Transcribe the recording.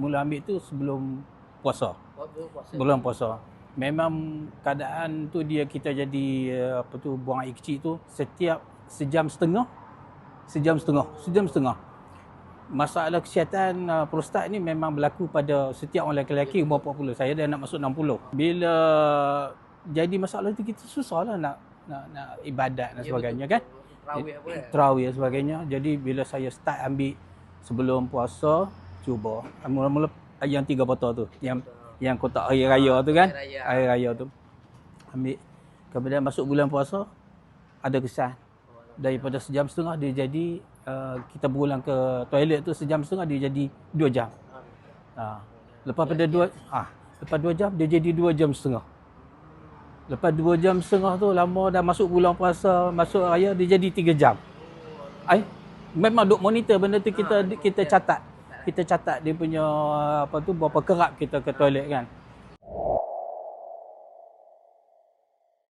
mula ambil tu sebelum puasa. Bulan puasa. Memang keadaan tu kita jadi buang air kecil tu setiap sejam setengah. Masalah kesihatan prostat ni memang berlaku pada setiap orang lelaki umur 40. Saya dah nak masuk 60. Bila jadi masalah tu kita susahlah nak ibadat dan sebagainya kan. Tarawih dan sebagainya. Jadi bila saya start ambil sebelum puasa, cuba mula-mula yang 3 botol tu, yang kotak hari raya tu kan. Hari raya tu. Ambil. Kemudian masuk bulan puasa ada kesan. Daripada sejam setengah dia jadi kita berulang ke toilet tu sejam setengah dia jadi 2 jam. Lepas pada 2 jam dia jadi 2 jam setengah. Lepas 2 jam setengah tu lama dah masuk bulan puasa, masuk raya dia jadi 3 jam. Memang duk monitor benda tu kita catat. Kita catat dia punya berapa kerap kita ke toilet kan.